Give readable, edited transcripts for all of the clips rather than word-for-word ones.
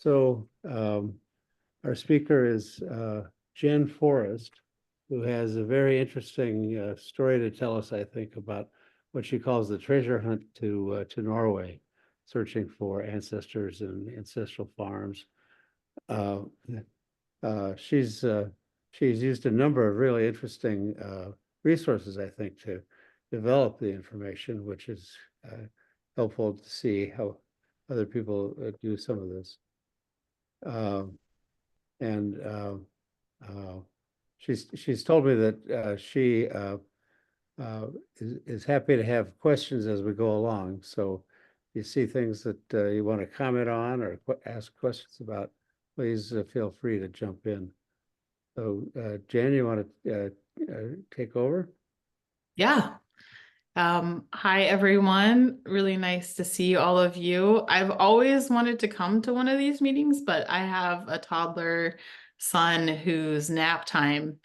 So our speaker is Jen Forrest, who has a very interesting story to tell us, I think, about what she calls the treasure hunt to Norway, searching for ancestors and ancestral farms. She's used a number of really interesting resources, I think, to develop the information, which is helpful to see how other people do some of this. And she's told me that she is happy to have questions as we go along. So if you see things that you want to comment on or ask questions about, please feel free to jump in. So Jan, you want to take over? Yeah. Hi, everyone. Really nice to see all of you. I've always wanted to come to one of these meetings, but I have a toddler son whose nap time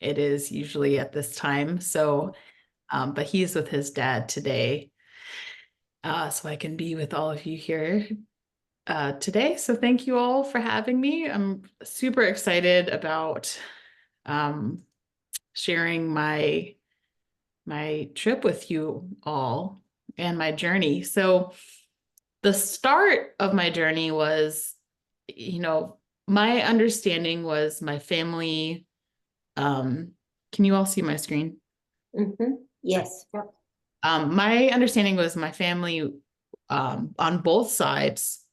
it is usually at this time. So, but he's with his dad today. So I can be with all of you here today. So thank you all for having me. I'm super excited about sharing my trip with you all and my journey. So the start of my journey was, my understanding was my family. Can you all see my screen? Mm-hmm. Yes. Yep. My understanding was my family on both sides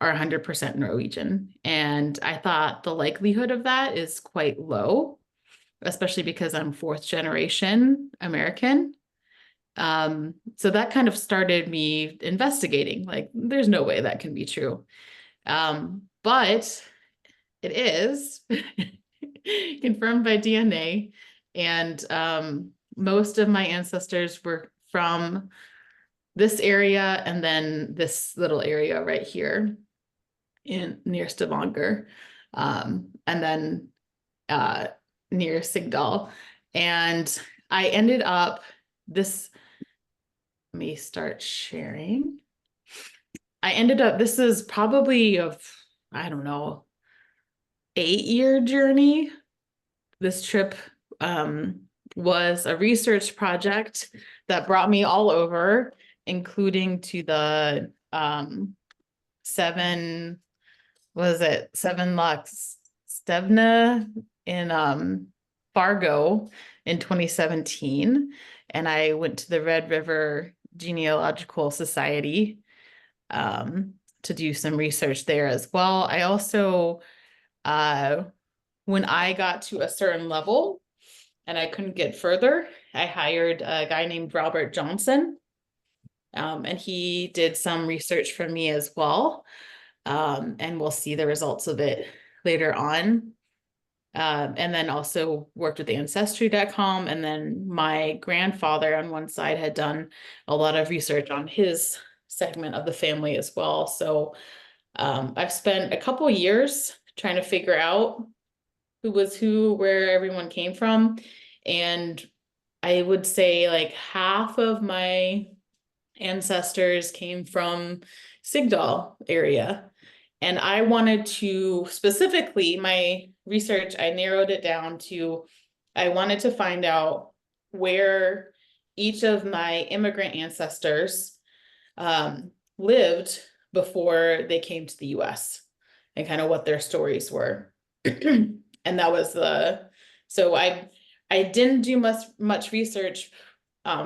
are 100% Norwegian. And I thought the likelihood of that is quite low, especially because I'm fourth generation American. So that kind of started me investigating, like, there's no way that can be true. But it is confirmed by DNA. And most of my ancestors were from this area and then this little area right here near Stavanger, and then near Sigdal. And I ended up let me start sharing. This is probably I don't know, 8-year journey. This trip was a research project that brought me all over, including to the Seven Lux Stevna in Fargo in 2017. And I went to the Red River Genealogical Society to do some research there as well. I also, when I got to a certain level and I couldn't get further, I hired a guy named Robert Johnson. And he did some research for me as well. And we'll see the results of it later on. And then also worked with Ancestry.com. And then my grandfather on one side had done a lot of research on his segment of the family as well. So I've spent a couple years trying to figure out who was who, where everyone came from. And I would say like half of my ancestors came from Sigdal area. And I wanted to, specifically, my research, I narrowed it down to, I wanted to find out where each of my immigrant ancestors lived before they came to the US and kind of what their stories were. And that was so I didn't do much research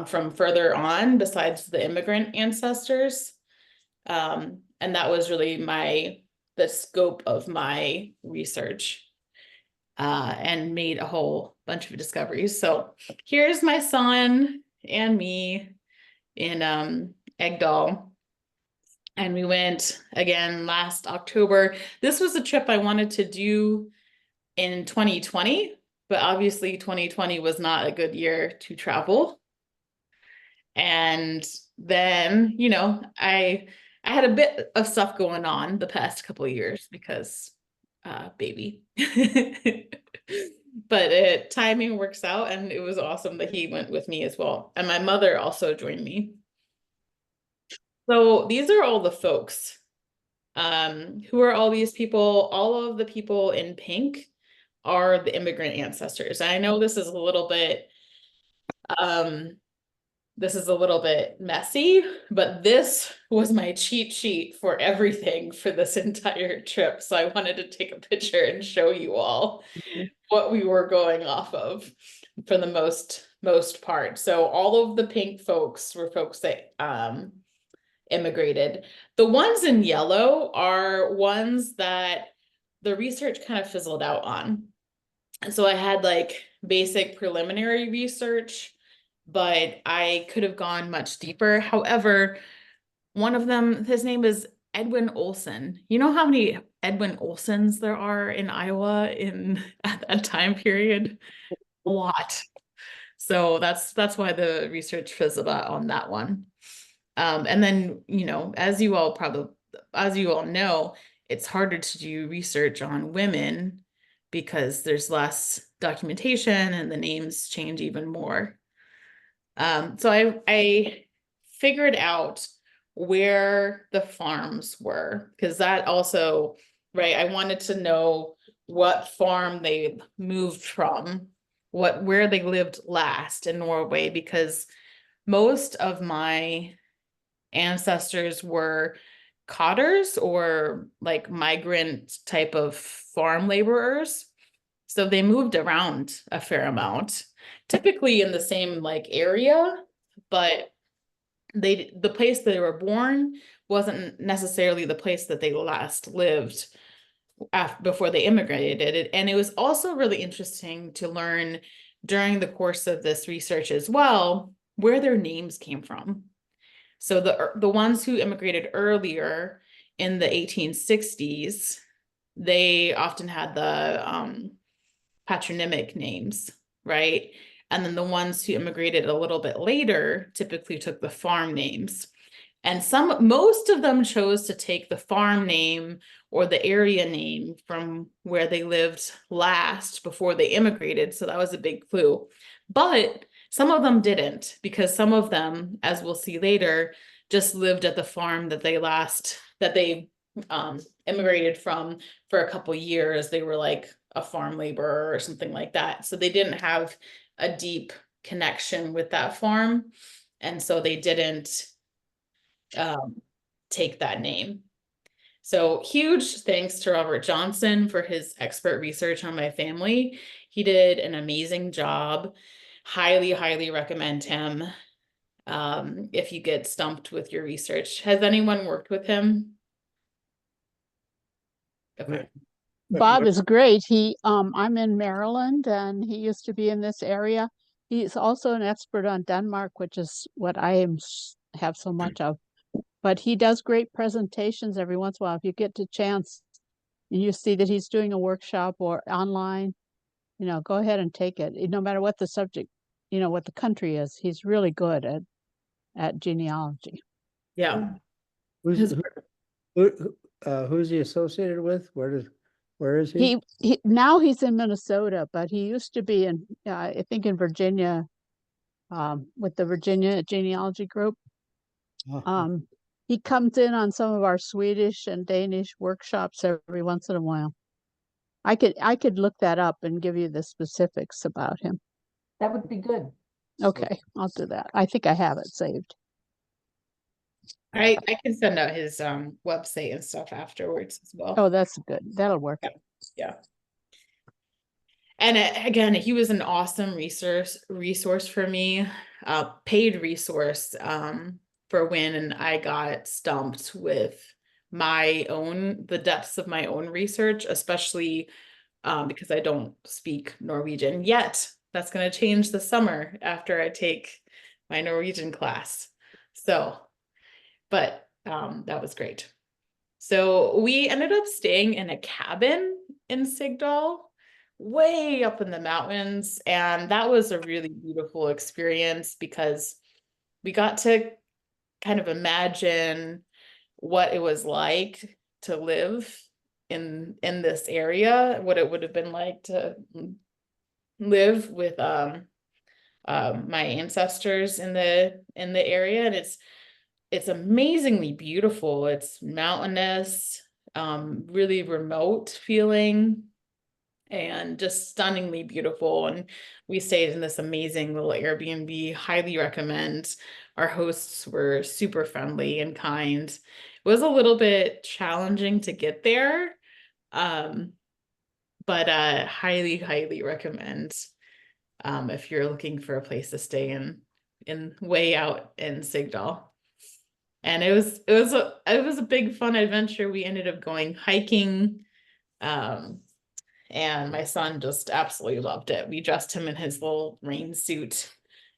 from further on besides the immigrant ancestors. And that was really the scope of my research, and made a whole bunch of discoveries. So here's my son and me in Egdal. And we went again last October. This was a trip I wanted to do in 2020, but obviously 2020 was not a good year to travel. And then, I had a bit of stuff going on the past couple of years because baby. But timing works out, and it was awesome that he went with me as well. And my mother also joined me. So these are all the folks Who are all these people? All of the people in pink are the immigrant ancestors. And I know um, this is a little bit messy, but this was my cheat sheet for everything for this entire trip. So I wanted to take a picture and show you all what we were going off of for the most part. So all of the pink folks were folks that immigrated. The ones in yellow are ones that the research kind of fizzled out on. And so I had like basic preliminary research, but I could have gone much deeper. However, one of them, his name is Edwin Olson. You know how many Edwin Olsons there are in Iowa at that time period? A lot. So that's why the research fizzled out on that one. And then, as you all know, it's harder to do research on women because there's less documentation and the names change even more. So I figured out where the farms were, because that also, right, I wanted to know what farm they moved from, where they lived last in Norway, because most of my ancestors were cotters or like migrant type of farm laborers. So they moved around a fair amount, typically in the same like area, but the place they were born wasn't necessarily the place that they last lived before they immigrated. And it was also really interesting to learn during the course of this research as well, where their names came from. So the ones who immigrated earlier in the 1860s, they often had the patronymic names, right? And then the ones who immigrated a little bit later typically took the farm names. And most of them chose to take the farm name or the area name from where they lived last before they immigrated. So that was a big clue. But some of them didn't, because some of them, as we'll see later, just lived at the farm that they immigrated from for a couple years. They were like a farm laborer or something like that. So they didn't have a deep connection with that farm. And so they didn't take that name. So huge thanks to Robert Johnson for his expert research on my family. He did an amazing job. Highly, highly recommend him if you get stumped with your research. Has anyone worked with him? Okay. Bob is great. I'm in Maryland and he used to be in this area. He's also an expert on Denmark, which is what have so much of. But he does great presentations every once in a while. If you get the chance and you see that he's doing a workshop or online, go ahead and take it. No matter what the subject, what the country is, he's really good at genealogy. Yeah. Who's he associated with? Where is he? Now he's in Minnesota, but he used to be in, I think in Virginia, with the Virginia Genealogy Group. He comes in on some of our Swedish and Danish workshops every once in a while. I could look that up and give you the specifics about him. That would be good. Okay, I'll do that. I think I have it saved. I can send out his website and stuff afterwards as well. Oh, that's good. That'll work. Yeah. And again, he was an awesome resource for me, paid resource for when I got stumped with the depths of my own research, especially because I don't speak Norwegian yet. That's going to change this summer after I take my Norwegian class. So, but that was great. So we ended up staying in a cabin in Sigdal, way up in the mountains. And that was a really beautiful experience because we got to kind of imagine what it was like to live in this area, what it would have been like to live with my ancestors in the area. And it's it's amazingly beautiful. It's mountainous, really remote feeling, and just stunningly beautiful. And we stayed in this amazing little Airbnb. Highly recommend. Our hosts were super friendly and kind. It was a little bit challenging to get there, but highly, highly recommend if you're looking for a place to stay in way out in Sigdal. And it was a big fun adventure. We ended up going hiking. And my son just absolutely loved it. We dressed him in his little rain suit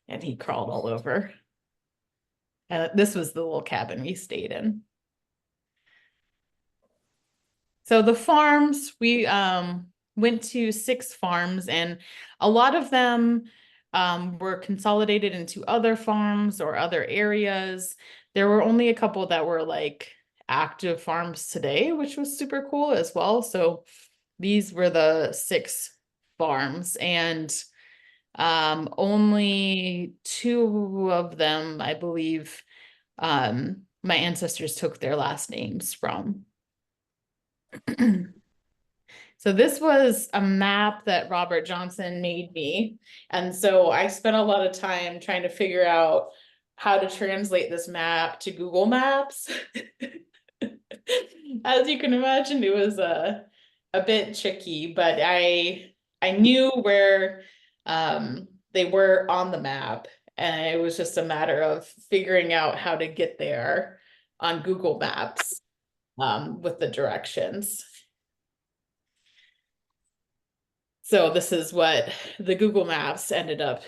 and he crawled all over. And this was the little cabin we stayed in. So the farms, we went to 6 farms, and a lot of them were consolidated into other farms or other areas. There were only a couple that were like active farms today, which was super cool as well. So these were the 6 farms, and only 2 of them, I believe, my ancestors took their last names from. So this was a map that Robert Johnson made me. And so I spent a lot of time trying to figure out how to translate this map to Google Maps. As you can imagine, it was a bit tricky, but I knew where they were on the map, and it was just a matter of figuring out how to get there on Google Maps with the directions. So this is what the Google Maps ended up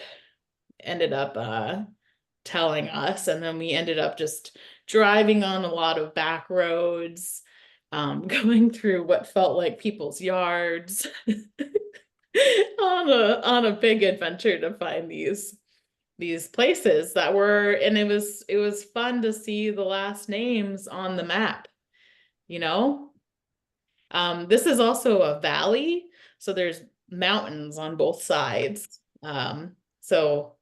telling us. And then we ended up just driving on a lot of back roads, going through what felt like people's yards on a big adventure to find these places that were, and it was fun to see the last names on the map, you know. This is also a valley, so there's mountains on both sides. So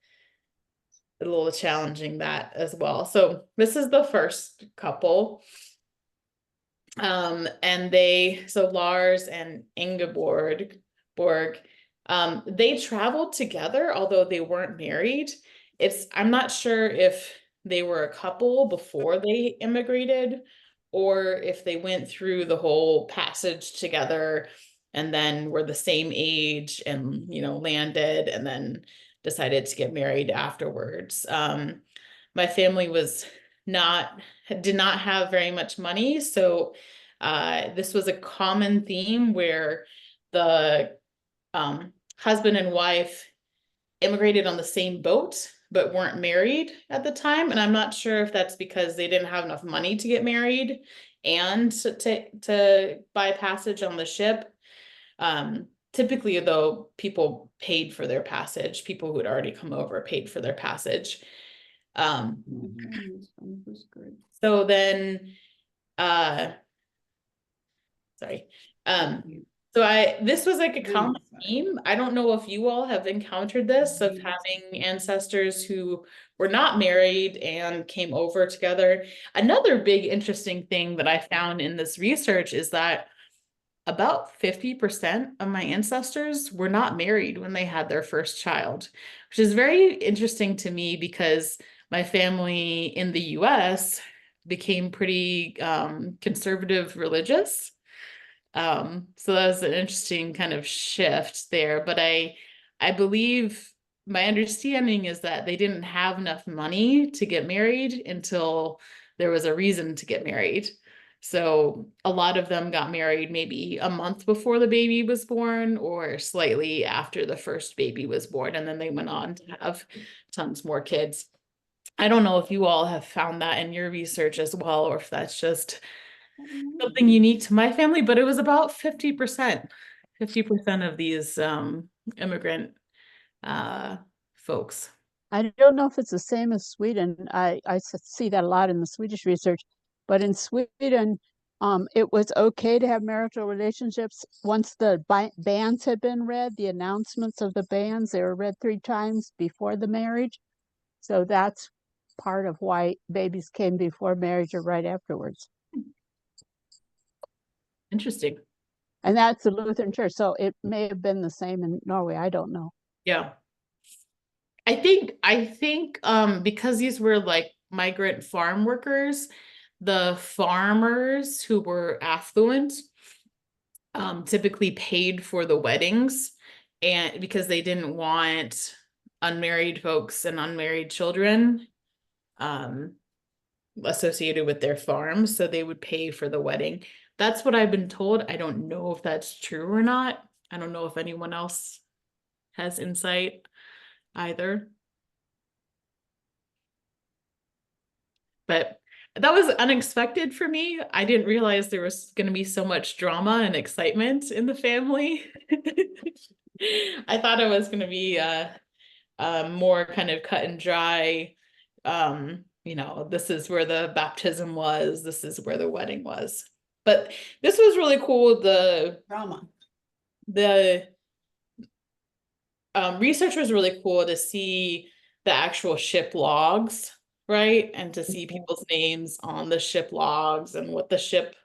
a little challenging that as well. So this is the first couple. And so Lars and Ingeborg, they traveled together, although they weren't married. I'm not sure if they were a couple before they immigrated, or if they went through the whole passage together and then were the same age and, landed and then decided to get married afterwards. My family did not have very much money, so this was a common theme where the husband and wife immigrated on the same boat but weren't married at the time. And I'm not sure if that's because they didn't have enough money to get married and to buy passage on the ship. Typically, though, people paid for their passage. People who had already come over paid for their passage. So then, sorry. This was like a common theme. I don't know if you all have encountered this, of having ancestors who were not married and came over together. Another big interesting thing that I found in this research is that about 50% of my ancestors were not married when they had their first child, which is very interesting to me because my family in the US became pretty conservative religious. So that was an interesting kind of shift there. But I believe my understanding is that they didn't have enough money to get married until there was a reason to get married. So a lot of them got married maybe a month before the baby was born or slightly after the first baby was born, and then they went on to have tons more kids. I don't know if you all have found that in your research as well, or if that's just something unique to my family, but it was about 50% of these immigrant folks. I don't know if it's the same as Sweden. I see that a lot in the Swedish research, but in Sweden, it was okay to have marital relationships once the banns had been read. The announcements of the banns, they were read 3 times before the marriage. So that's part of why babies came before marriage or right afterwards. Interesting. And that's the Lutheran Church. So it may have been the same in Norway. I don't know. Yeah. I think because these were like migrant farm workers, the farmers who were affluent typically paid for the weddings, and because they didn't want unmarried folks and unmarried children associated with their farms, so they would pay for the wedding. That's what I've been told. I don't know if that's true or not. I don't know if anyone else has insight either. But that was unexpected for me. I didn't realize there was going to be so much drama and excitement in the family. I thought it was going to be more kind of cut and dry. You know, this is where the baptism was, this is where the wedding was. But this was really cool. The research was really cool to see the actual ship logs, right? And to see people's names on the ship logs and what the ship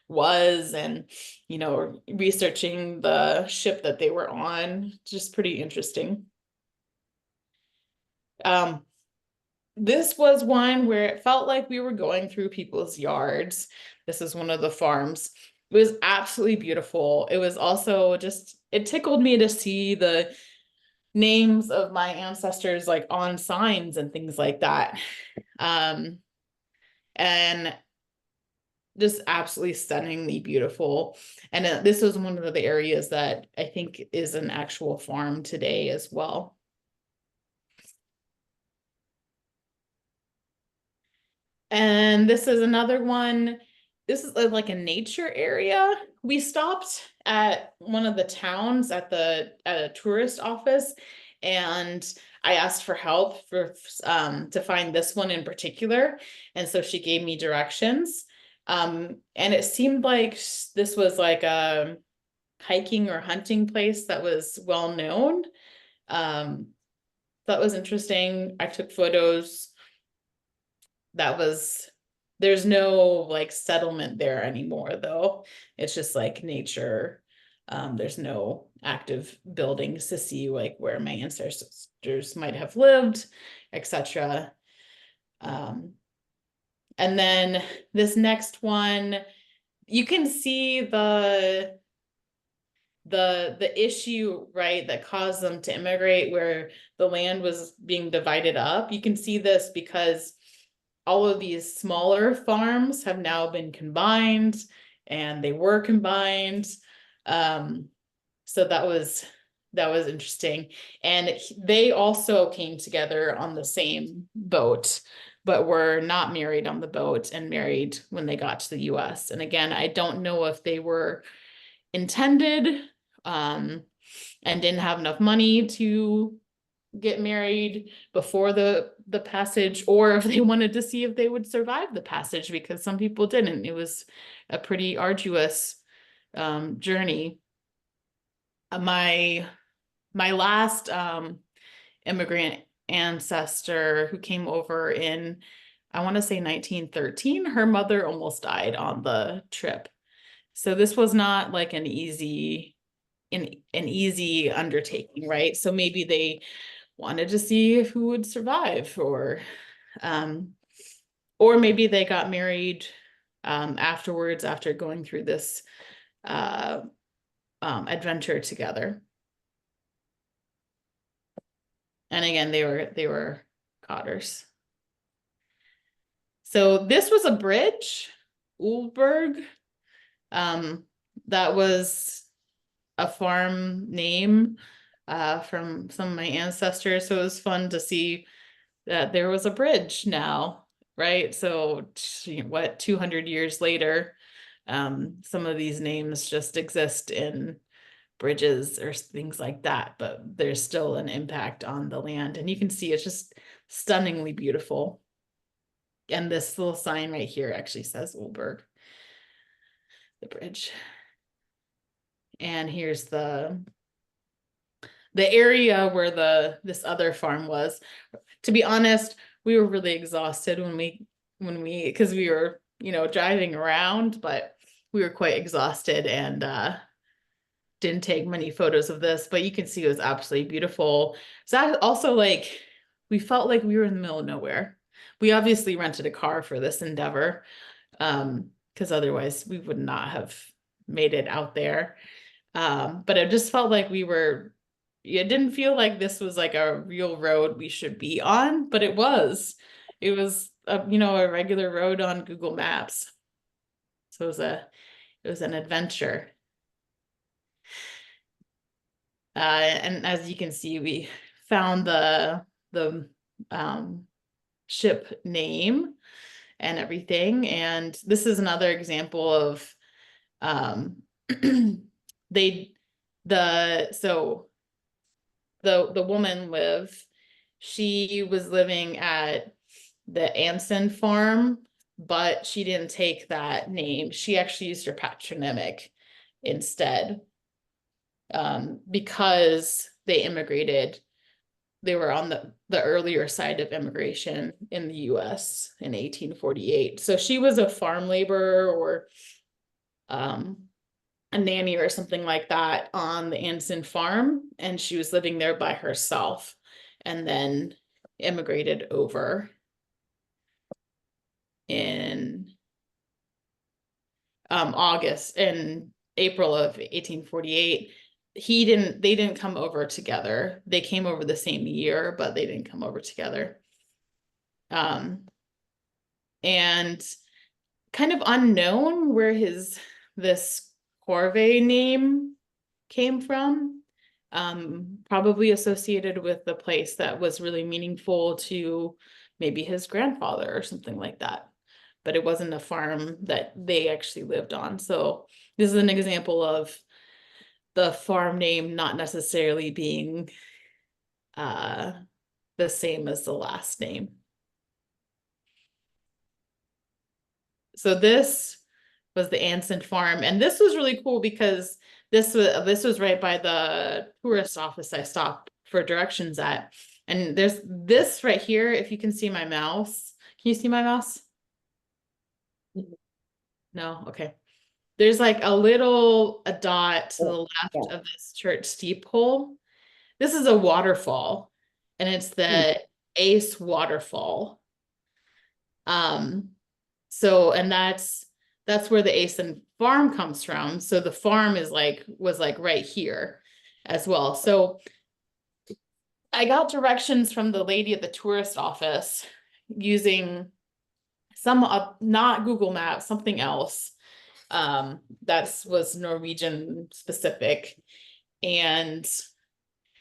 was, and, you know, researching the ship that they were on. Just pretty interesting. This was one where it felt like we were going through people's yards. This is one of the farms. It was absolutely beautiful. It was also just, it tickled me to see the names of my ancestors like on signs and things like that. And just absolutely stunningly beautiful. And this was one of the areas that I think is an actual farm today as well. And this is another one. This is like a nature area. We stopped at one of the towns at a tourist office, and I asked for help for to find this one in particular. And so she gave me directions. And it seemed like this was like a hiking or hunting place that was well known. That was interesting. I took photos. There's no like settlement there anymore though. It's just like nature. There's no active buildings to see like where my ancestors might have lived, etc. And then this next one, you can see the issue, right, that caused them to immigrate, where the land was being divided up. You can see this because all of these smaller farms have now been combined, and they were combined. So that was interesting. And they also came together on the same boat, but were not married on the boat and married when they got to the US. And again, I don't know if they were intended and didn't have enough money to get married before the passage, or if they wanted to see if they would survive the passage, because some people didn't. It was a pretty arduous journey. My last immigrant ancestor who came over in, I want to say 1913, her mother almost died on the trip. So this was not like an easy undertaking, right? So maybe they wanted to see who would survive, or maybe they got married afterwards, after going through this adventure together. And again, they were cotters. So this was a bridge, Ulberg. That was a farm name from some of my ancestors. So it was fun to see that there was a bridge now, right? So what, 200 years later, some of these names just exist in bridges or things like that, but there's still an impact on the land. And you can see it's just stunningly beautiful. And this little sign right here actually says Ulberg, the bridge. And here's the area where this other farm was. To be honest, we were really exhausted because we were, driving around, but we were quite exhausted and didn't take many photos of this, but you can see it was absolutely beautiful. So that also, like, we felt like we were in the middle of nowhere. We obviously rented a car for this endeavor, because otherwise we would not have made it out there. But it just felt like it didn't feel like this was like a real road we should be on, but it was. It was a regular road on Google Maps. So it was an adventure. And as you can see, we found the ship name and everything. And this is another example of the woman she was living at the Anson farm, but she didn't take that name. She actually used her patronymic instead, because they immigrated. They were on the earlier side of immigration in the US in 1848. So she was a farm laborer or a nanny or something like that on the Anson farm, and she was living there by herself and then immigrated over in April of 1848. They didn't come over together. They came over the same year, but they didn't come over together. And kind of unknown where this Corvée name came from, probably associated with the place that was really meaningful to maybe his grandfather or something like that. But it wasn't a farm that they actually lived on. So this is an example of the farm name not necessarily being the same as the last name. So this was the Anson farm, and this was really cool because this was right by the tourist office I stopped for directions at. And there's this right here, if you can see my mouse. Can you see my mouse? No? Okay. There's like a dot to the left of this church steeple. This is a waterfall, and it's the Ace waterfall. So, and that's where the Asen farm comes from. So the farm was like right here as well. So I got directions from the lady at the tourist office using not Google Maps, something else. That was Norwegian specific. And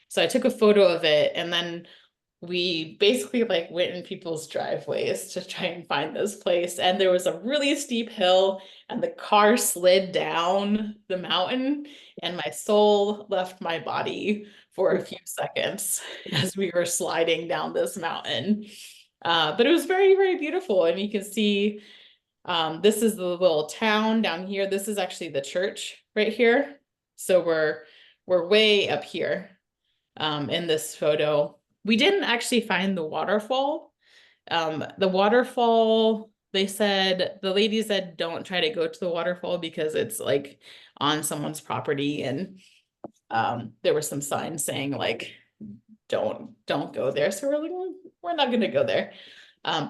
so I took a photo of it, and then we basically like went in people's driveways to try and find this place. And there was a really steep hill, and the car slid down the mountain, and my soul left my body for a few seconds as we were sliding down this mountain. But it was very, very beautiful. And you can see, this is the little town down here. This is actually the church right here. So we're way up here, in this photo. We didn't actually find the waterfall. The waterfall, the lady said, don't try to go to the waterfall because it's like on someone's property. And there were some signs saying like, don't go there. So we're like, well, we're not going to go there.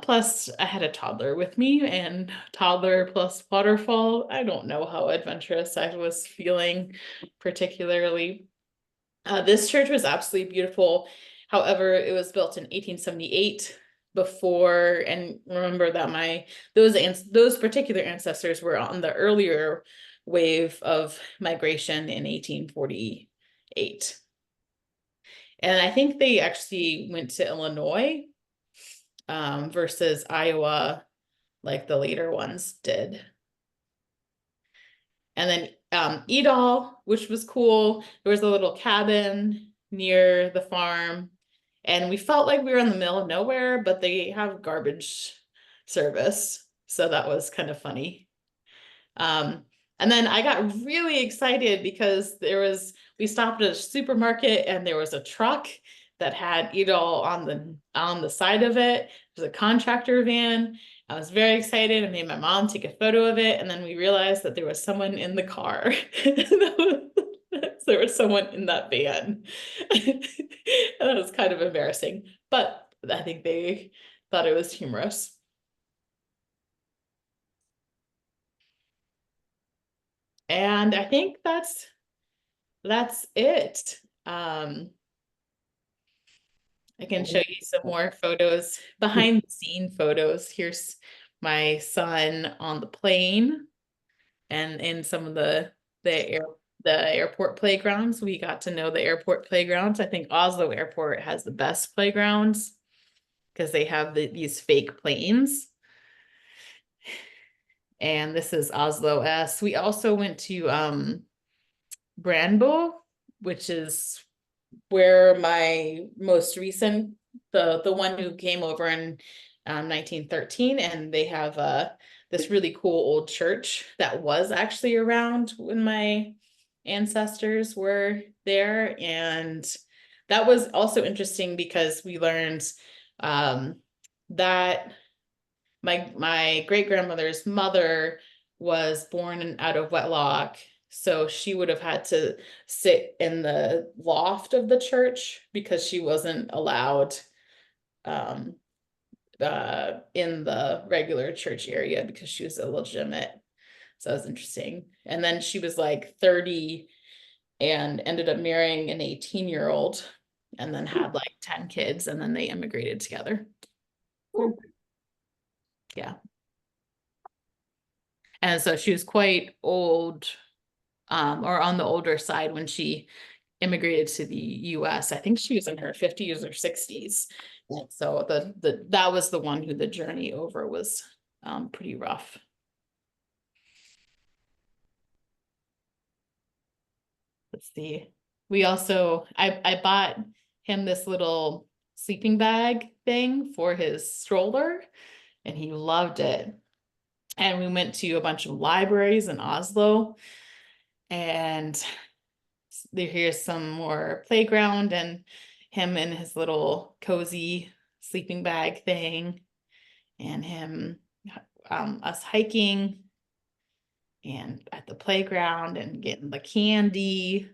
Plus I had a toddler with me, and toddler plus waterfall. I don't know how adventurous I was feeling particularly. This church was absolutely beautiful. However, it was built in 1878 before, and remember that those particular ancestors were on the earlier wave of migration in 1848. And I think they actually went to Illinois, versus Iowa, like the later ones did. And then Edall, which was cool. There was a little cabin near the farm, and we felt like we were in the middle of nowhere, but they have garbage service. So that was kind of funny. And then I got really excited because we stopped at a supermarket, and there was a truck that had it all on the side of it. It was a contractor van. I was very excited. I made my mom take a photo of it, and then we realized that there was someone in the car. There was someone in that van. And that was kind of embarrassing, but I think they thought it was humorous. And I think that's it. I can show you some more photos, behind the scene photos. Here's my son on the plane and in some of the airport playgrounds. We got to know the airport playgrounds. I think Oslo Airport has the best playgrounds because they have these fake planes. And this is Oslo S. We also went to Brandbo, which is where my most recent, the one who came over in 1913, and they have this really cool old church that was actually around when my ancestors were there. And that was also interesting because we learned that my great-grandmother's mother was born out of wedlock, so she would have had to sit in the loft of the church because she wasn't allowed in the regular church area because she was illegitimate. So that was interesting. And then she was like 30 and ended up marrying an 18-year-old and then had like 10 kids, and then they immigrated together. Yeah. And so she was quite old, or on the older side when she immigrated to the US. I think she was in her 50s or 60s. And so that was the one who the journey over was pretty rough. Let's see. We also, I bought him this little sleeping bag thing for his stroller, and he loved it. And we went to a bunch of libraries in Oslo, and here's some more playground and him in his little cozy sleeping bag thing, and him us hiking and at the playground and getting the candy,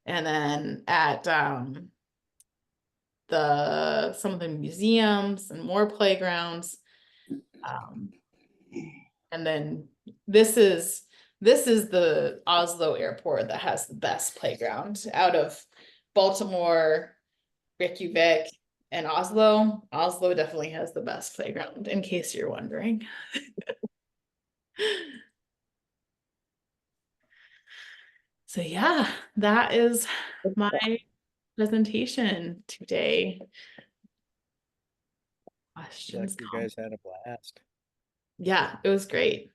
and then at some of the museums and more playgrounds. And then this is the Oslo airport that has the best playground out of Baltimore, Reykjavik, and Oslo. Oslo definitely has the best playground, in case you're wondering. So yeah, that is my presentation today. Questions? You guys had a blast. Yeah, it was great.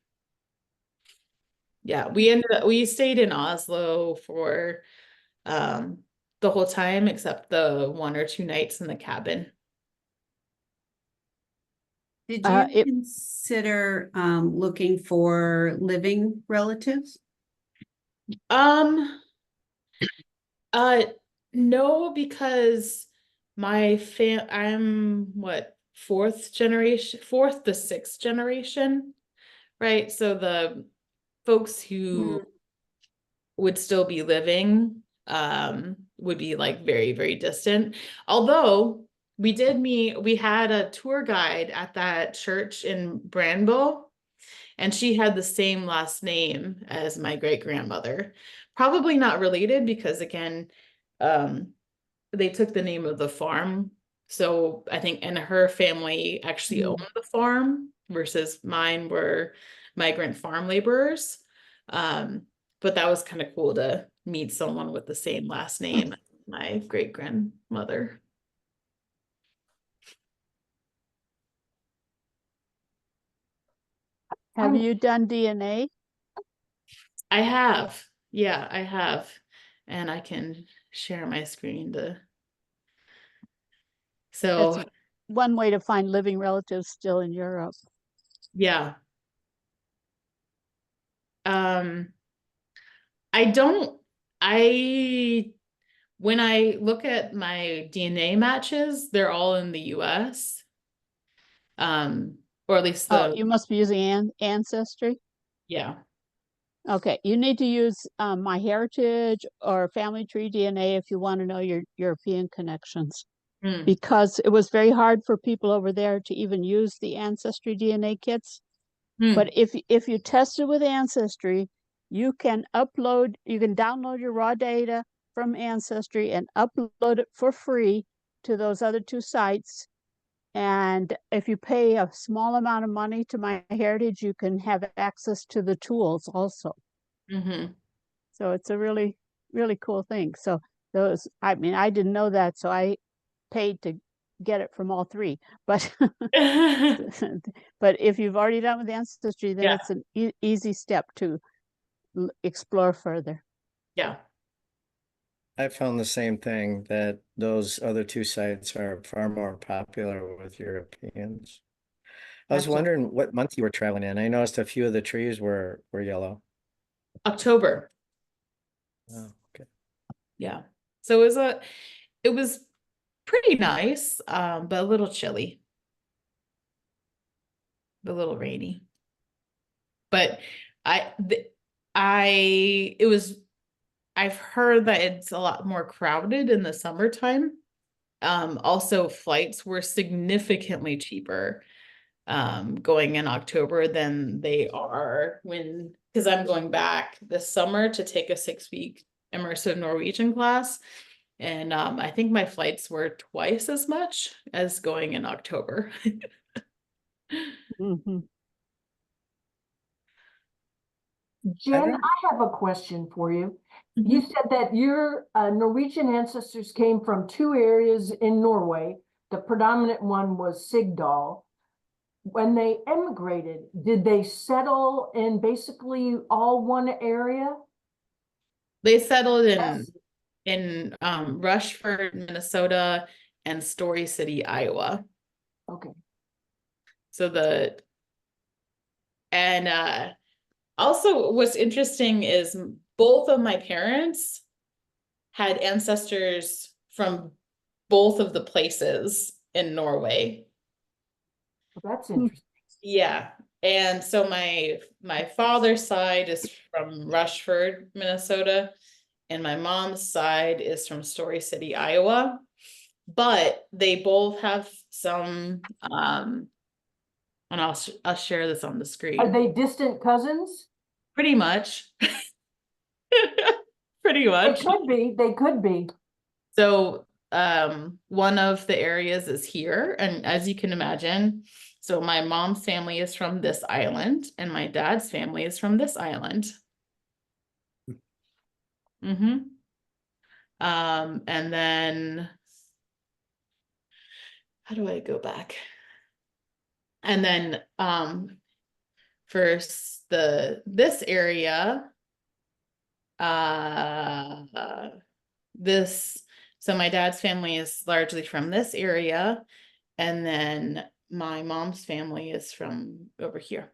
Yeah, we stayed in Oslo for the whole time except the 1 or 2 nights in the cabin. Did you consider looking for living relatives? No, because I'm what, fourth to sixth generation, right? So the folks who would still be living would be like very, very distant. Although we had a tour guide at that church in Brandbo, and she had the same last name as my great-grandmother. Probably not related because again, they took the name of the farm. So I think, and her family actually owned the farm versus mine were migrant farm laborers. But that was kind of cool to meet someone with the same last name as my great-grandmother. Have you done DNA? I have. Yeah, I have. And I can share my screen so That's one way to find living relatives still in Europe. yeah. I when I look at my DNA matches, they're all in the US. Or at least Oh, you must be using Ancestry. yeah. Okay, you need to use MyHeritage or Family Tree DNA if you want to know your European connections, Mm, because it was very hard for people over there to even use the Ancestry DNA kits. But if you test it with Ancestry, you can download your raw data from Ancestry and upload it for free to those other two sites. And if you pay a small amount of money to MyHeritage, you can have access to the tools also. mm-hmm. So it's a really, really cool thing. So I didn't know that, so I paid to get it from all three. But but if you've already done with Ancestry, then Yeah. it's an easy step to explore further. Yeah. I found the same thing, that those other two sites are far more popular with Europeans. I was Excellent. wondering what month you were traveling in. I noticed a few of the trees were yellow. October. Oh, okay. Yeah. So it was pretty nice, but a little chilly. A little rainy. But I've heard that it's a lot more crowded in the summertime. Also flights were significantly cheaper going in October than they are because I'm going back this summer to take a 6-week immersive Norwegian class. And I think my flights were twice as much as going in October. Mm-hmm. Jen, I have a question for you. You said that your Norwegian ancestors came from 2 areas in Norway. The predominant one was Sigdal. When they emigrated, did they settle in basically all one area? They settled Yes. in Rushford, Minnesota, and Story City, Iowa. Okay. So also what's interesting is both of my parents had ancestors from both of the places in Norway. Well, that's interesting. Yeah. And so my father's side is from Rushford, Minnesota, and my mom's side is from Story City, Iowa. But they both have some and I'll share this on the screen. Are they distant cousins? Pretty much. Pretty They much. could be. They could be. So one of the areas is here, and as you can imagine, so my mom's family is from this island and my dad's family is from this island. Mm-hmm. And then how do I go back? And then for this area, so my dad's family is largely from this area, and then my mom's family is from over here.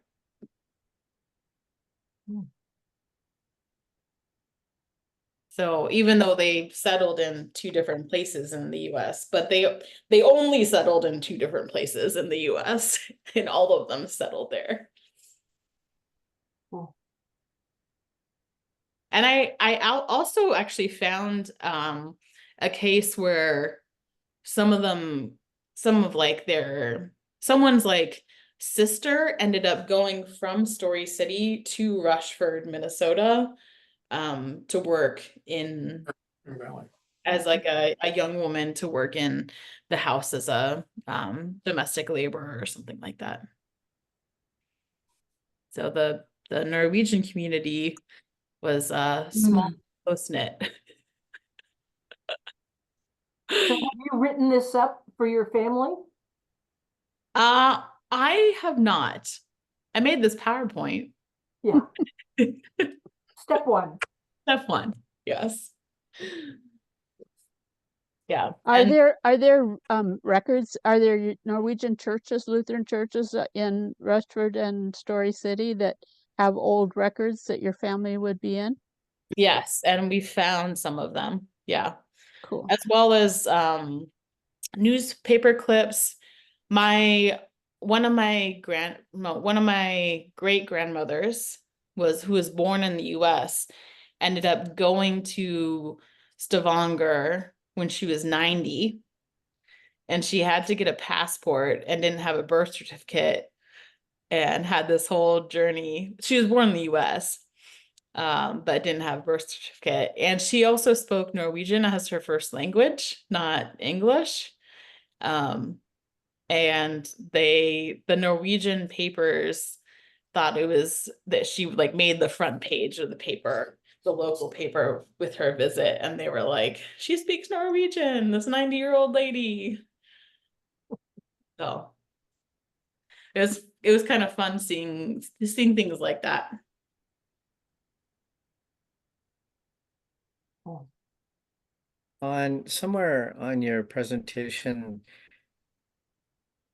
So even though they settled in 2 different places in the US, but they only settled in 2 different places in the US, and all of them settled there. Cool. And I also actually found a case where someone's like sister ended up going from Story City to Rushford, Minnesota, to work as like a young woman to work in the house as a domestic laborer or something like that. So the Norwegian community was small, close-knit. So have you written this up for your family? I have not. I made this PowerPoint. Yeah. Step 1. Step 1, yes. Yeah. Are there records? Are there Norwegian churches, Lutheran churches in Rushford and Story City that have old records that your family would be in? Yes, and we found some of them. Yeah. Cool. as well as newspaper clips. One of my great grandmothers who was born in the US, ended up going to Stavanger when she was 90, and she had to get a passport and didn't have a birth certificate, and had this whole journey. She was born in the US, but didn't have a birth certificate. And she also spoke Norwegian as her first language, not English. And the Norwegian papers thought it was that she like made the front page of the paper, the local paper, with her visit, and they were like, she speaks Norwegian, this 90-year-old lady. So it was kind of fun seeing things like that. Somewhere on your presentation,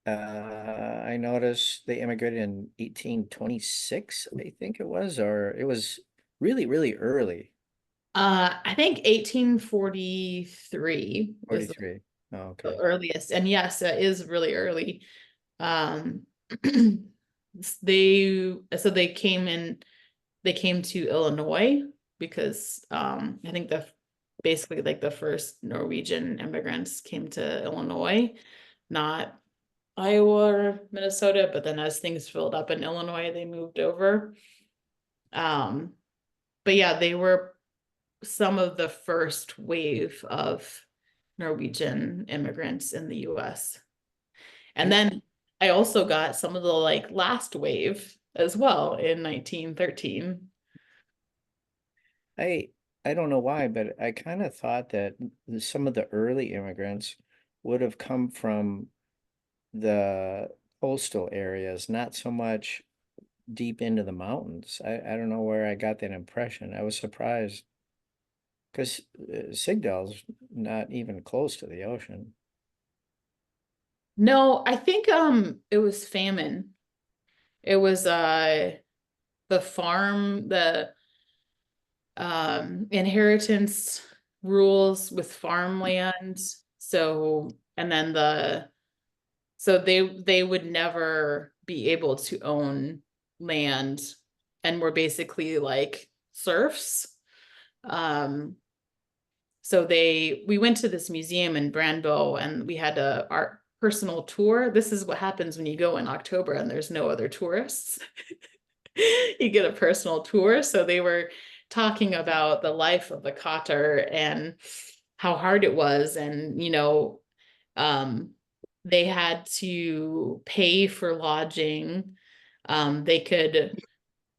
I noticed they immigrated in 1826, I think it was, or it was really, really early. I think 1843 is 43. Oh, the okay. earliest, and yes, it is really early. Um, they came to Illinois because I think basically like the first Norwegian immigrants came to Illinois, not Iowa or Minnesota, but then as things filled up in Illinois, they moved over. But yeah, they were some of the first wave of Norwegian immigrants in the US. And then I also got some of the like last wave as well in 1913. I don't know why, but I kind of thought that some of the early immigrants would have come from the coastal areas, not so much deep into the mountains. I don't know where I got that impression. I was surprised because Sigdal's not even close to the ocean. No, I think it was famine. It was the farm, the inheritance rules with farmland. So and then they would newe be able to own land, and were basically like serfs. So we went to this museum in Brandbo, and we had a art personal tour. This is what happens when you go in October and there's no other tourists. You get a personal tour. So they were talking about the life of the cotter and how hard it was. And, they had to pay for lodging. They could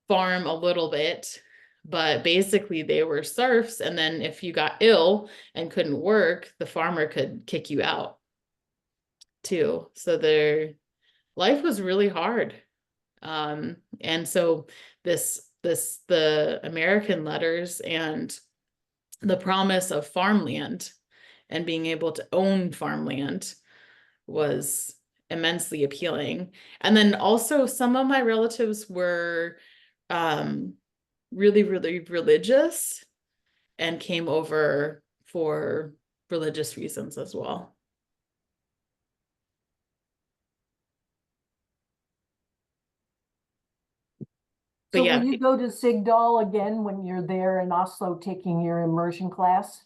farm a little bit, but basically they were serfs. And then if you got ill and couldn't work, the farmer could kick you out too. So their life was really hard. And so the American letters and the promise of farmland and being able to own farmland was immensely appealing. And then also some of my relatives were really, really religious and came over for religious reasons as well. But So yeah, will you go to Sigdal again when you're there in Oslo taking your immersion class?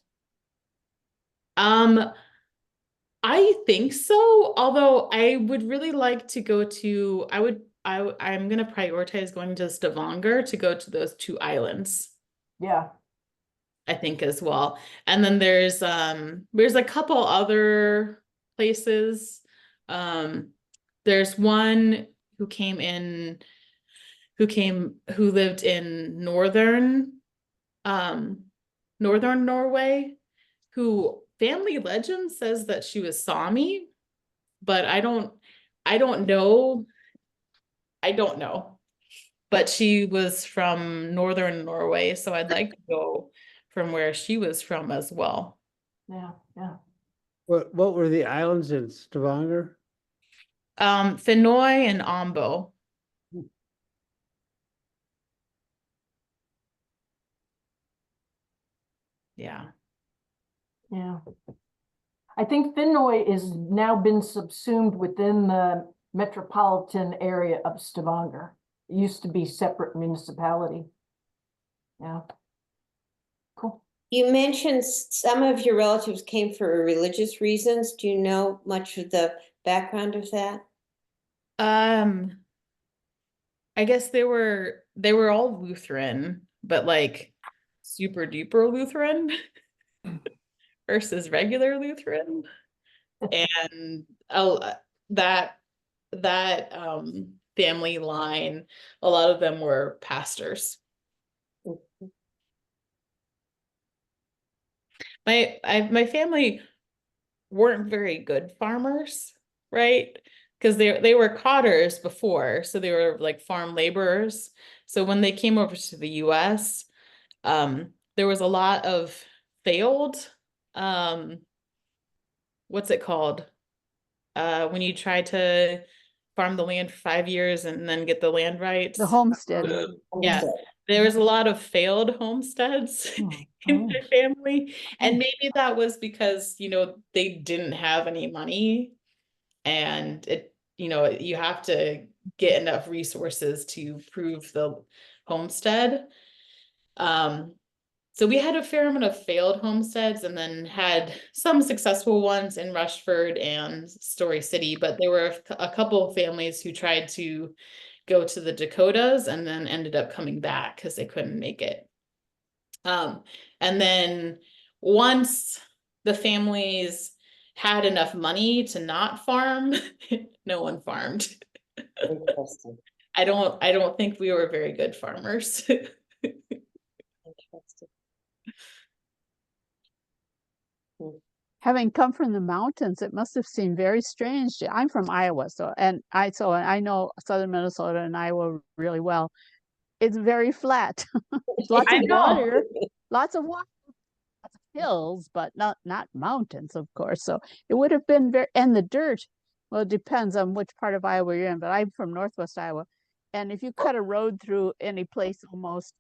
I think so. Although I would really like to go to, I'm gonna prioritize going to Stavanger to go to those two islands, Yeah. I think, as well. And then there's a couple other places. There's one who lived in northern Norway, who family legend says that she was Sami, but I don't know. I don't know. But she was from northern Norway, so I'd like to go from where she was from as well. Yeah, yeah. What were the islands in Stavanger? Fennoy and Ombo. Yeah. Yeah. I think Finoy is now been subsumed within the metropolitan area of Stavanger. It used to be separate municipality. Yeah. Cool. You mentioned some of your relatives came for religious reasons. Do you know much of the background of that? I guess they were all Lutheran, but like super duper Lutheran versus regular Lutheran. And that family line, a lot of them were pastors. My family weren't very good farmers, right? Because they were cotters before, so they were like farm laborers. So when they came over to the US, there was a lot of failed, what's it called? When you try to farm the land for 5 years and then get the land rights. The homestead. Yeah, there was a lot of failed homesteads in my family. And maybe that was because, they didn't have any money, and you have to get enough resources to prove the homestead. So we had a fair amount of failed homesteads and then had some successful ones in Rushford and Story City, but there were a couple of families who tried to go to the Dakotas and then ended up coming back because they couldn't make it. And then once the families had enough money to not farm, no one farmed. Interesting. I don't think we were very good farmers. Interesting. Having come from the mountains, it must have seemed very strange. I'm from Iowa, so I know southern Minnesota and Iowa really well. It's very flat. Lots of water, lots of hills, but not mountains, of course. So it would have been and the dirt. Well, it depends on which part of Iowa you're in, but I'm from Northwest Iowa, and if you cut a road through any place, almost,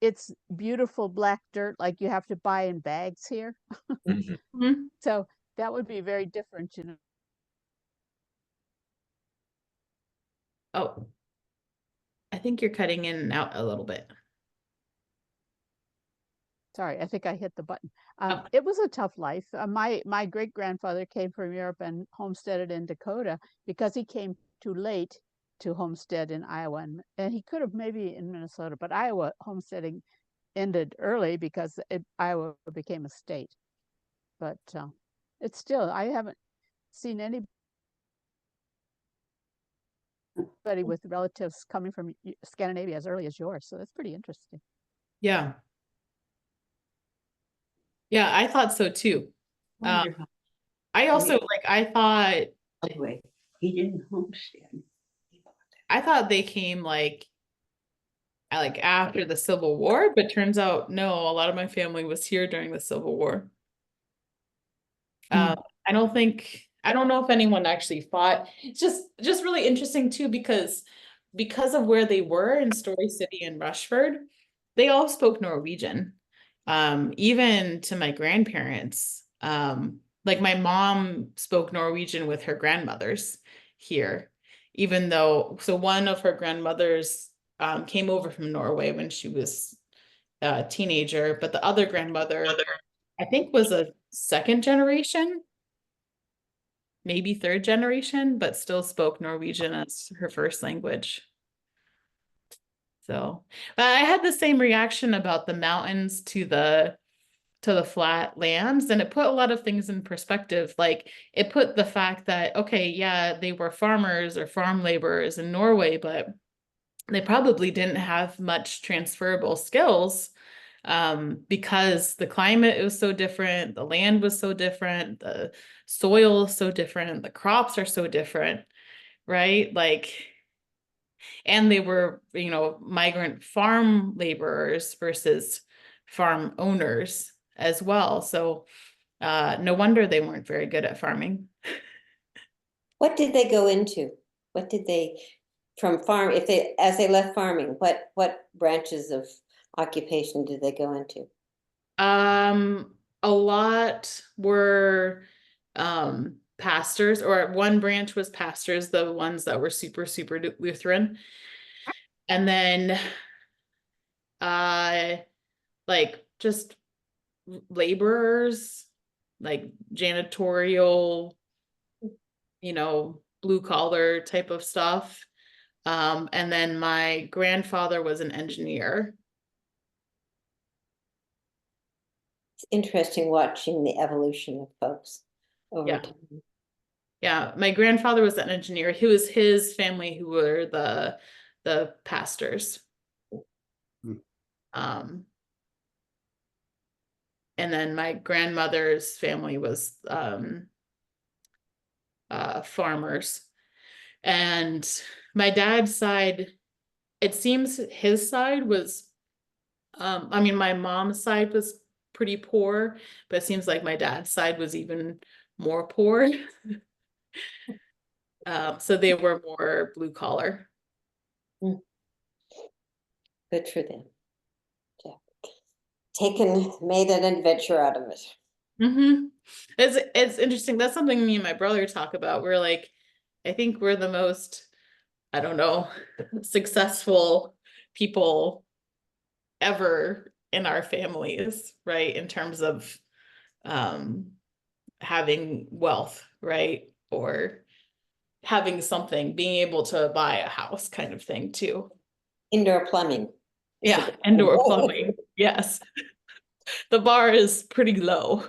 it's beautiful black dirt like you have to buy in bags here. So that would be very different, Oh, I think you're cutting in and out a little bit. Sorry, I think I hit the button. It was a tough life. My great grandfather came from Europe and homesteaded in Dakota because he came too late to homestead in Iowa, and he could have maybe in Minnesota, but Iowa homesteading ended early because Iowa became a state. But it's still, I haven't seen anybody with relatives coming from Scandinavia as early as yours, so that's pretty interesting. Yeah. Yeah, I thought so too. I also I thought Anyway, he didn't homestead. I thought they came like after the Civil War, but turns out no, a lot of my family was here during the Civil War. I don't know if anyone actually fought. It's just really interesting too, because of where they were in Story City and Rushford, they all spoke Norwegian. Even to my grandparents, like my mom spoke Norwegian with her grandmothers here, even though, so one of her grandmothers came over from Norway when she was a teenager, but the other grandmother, I think, was a second generation, maybe third generation, but still spoke Norwegian as her first language. So, but I had the same reaction about the mountains to the flat lands, and it put a lot of things in perspective. Like it put the fact that, okay, yeah, they were farmers or farm laborers in Norway, but they probably didn't have much transferable skills because the climate was so different, the land was so different, the soil is so different, the crops are so different, right? Like, and they were, migrant farm laborers versus farm owners as well. So no wonder they weren't very good at farming. What did they go into? What did they, from farm, as they left farming, what branches of occupation did they go into? a lot were pastors, or one branch was pastors, the ones that were super Lutheran. And then like just laborers, like janitorial, blue collar type of stuff. And then my grandfather was an engineer. It's interesting watching the evolution of folks over Yeah. time. Yeah, my grandfather was an engineer. His family who were the pastors. Hmm. And then my grandmother's family was farmers. And my dad's side, it seems his side was, I mean, my mom's side was pretty poor, but it seems like my dad's side was even more poor. So they were more blue collar. Good for them. Yeah. Made an adventure out of it. Mm-hmm. It's interesting. That's something me and my brother talk about. We're like, I think we're the most, I don't know, successful people ever in our families, right? In terms of having wealth, right? Or having something, being able to buy a house kind of thing too. Indoor plumbing. Yeah, indoor plumbing. Yes. The bar is pretty low.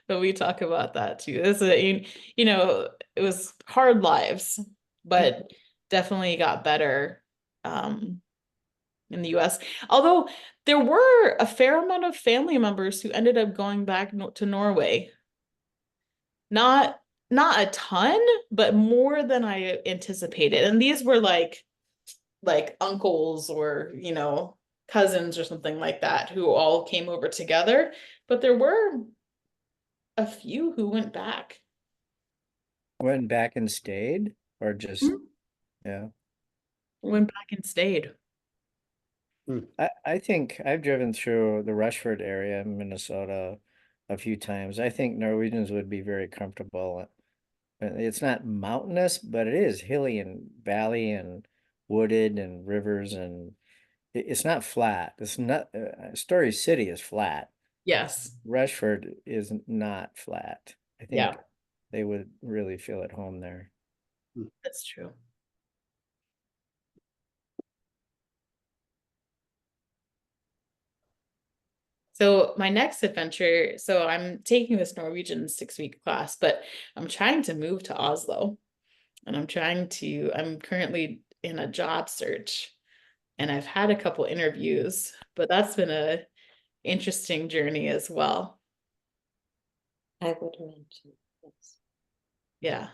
But we talk about that too. It was hard lives, but definitely got better in the US. Although there were a fair amount of family members who ended up going back to Norway. Not a ton, but more than I anticipated. And these were like uncles or, cousins or something like that who all came over together. But there were a few who went back. Went back and stayed, or just, yeah. Went back and stayed. I think I've driven through the Rushford area in Minnesota a few times. I think Norwegians would be very comfortable. It's not mountainous, but it is hilly and valley and wooded and rivers, and it's not flat. It's not, Story City is flat. Yes. Rushford is not flat. I Yeah, think they would really feel at home there. that's true. So my next adventure, so I'm taking this Norwegian 6-week class, but I'm trying to move to Oslo, and I'm currently in a job search, and I've had a couple interviews, but that's been a interesting journey as well. I would imagine. Yes. Yeah.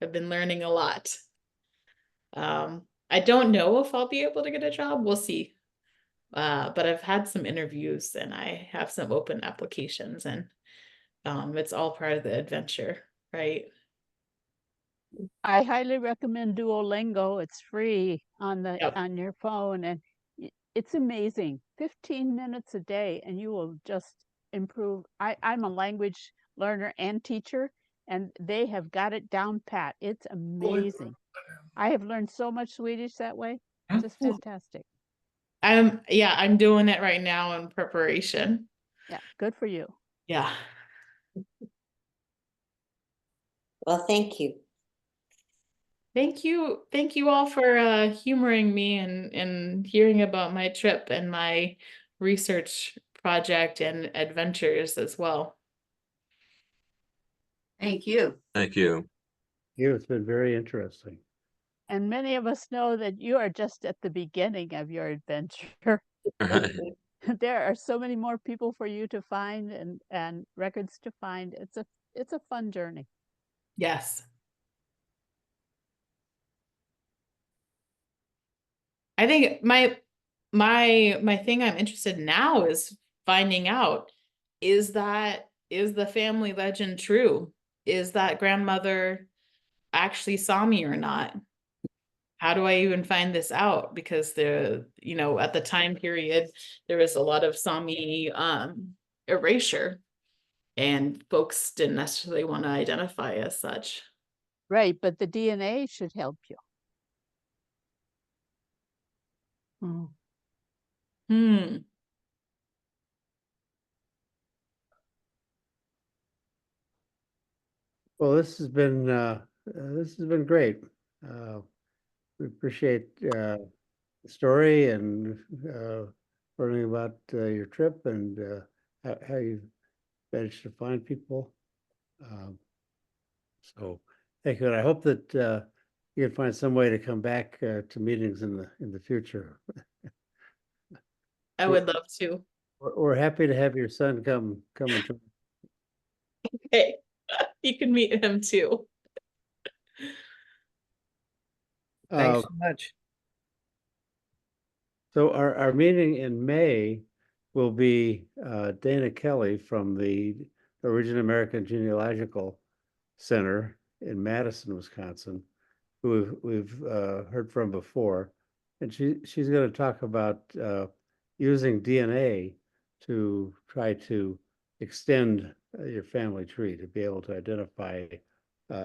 I've been learning a lot. I don't know if I'll be able to get a job. We'll see. But I've had some interviews and I have some open applications, and it's all part of the adventure, right? I highly recommend Duolingo. It's free on Yep. on your phone, and it's amazing. 15 minutes a day, and you will just improve. I'm a language learner and teacher, and they have got it down pat. It's amazing. I have learned so much Swedish that way. Just fantastic. I'm doing it right now in preparation. Yeah, good for you. Yeah. Well, thank you. Thank you. Thank you all for humoring me and hearing about my trip and my research project and adventures as well. Thank you. Thank you. It's been very interesting. And many of us know that you are just at the beginning of your adventure. There are so many more people for you to find and records to find. It's a fun journey. Yes. I think my thing I'm interested in now is finding out, is the family legend true? Is that grandmother actually saw me or not? how do I even find this out? Because at the time period, there was a lot of Sami erasure, and folks didn't necessarily want to identify as such. Right, but the DNA should help you. Hmm. Well, this has been great. We appreciate the story and learning about your trip and how you managed to find people. So thank you. And I hope that you can find some way to come back to meetings in the future. I would love to. We're happy to have your son come and join. Hey, you can meet him too. Thanks Uh, so much. So our meeting in May will be Dana Kelly from the Norwegian American Genealogical Center in Madison, Wisconsin, who we've heard from before. And she's going to talk about using DNA to try to extend your family tree to be able to identify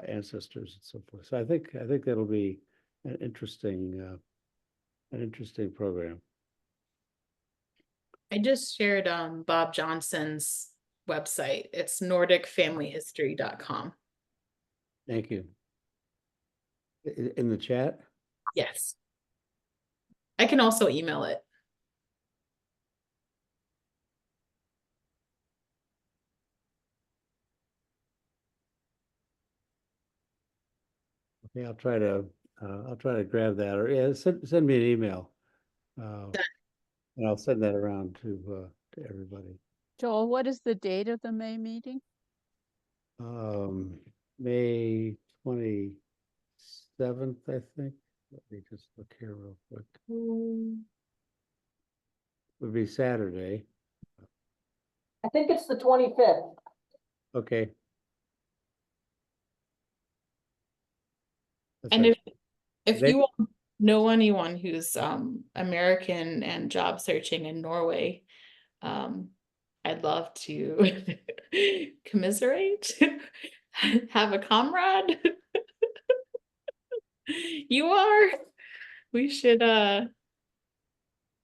ancestors and so forth. So I think that'll be an interesting program. I just shared Bob Johnson's website. It's nordicfamilyhistory.com. Thank you. In the chat? Yes. I can also email it. Okay, I'll try to grab that, or yeah, send me an email. And I'll send that around to everybody. Joel, what is the date of the May meeting? May 27th, I think. Let me just look here real quick. Would be Saturday. I think it's the 25th. Okay. That's And right. if They- you all know anyone who's American and job searching in Norway, I'd love to commiserate, have a comrade. You are. We should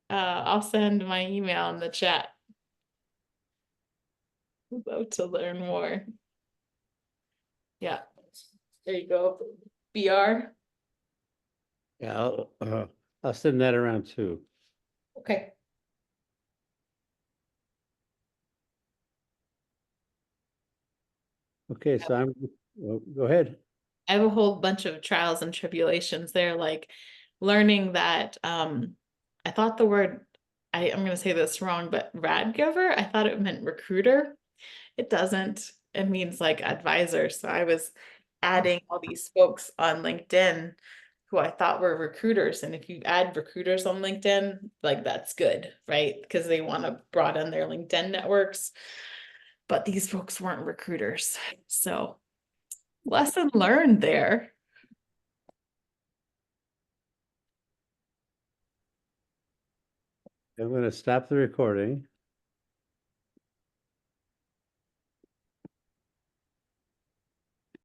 I'll send my email in the chat. I'd love to learn more. Yeah. There you go. BR. Yeah, I'll send that around too. Okay. Okay, so go ahead. I have a whole bunch of trials and tribulations there, like learning that I thought the word, I'm gonna say this wrong, but radgiver, I thought it meant recruiter. It doesn't. It means like advisor. So I was adding all these folks on LinkedIn who I thought were recruiters. And if you add recruiters on LinkedIn, like that's good, right? Because they want to broaden their LinkedIn networks. But these folks weren't recruiters. So lesson learned there. I'm going to stop the recording.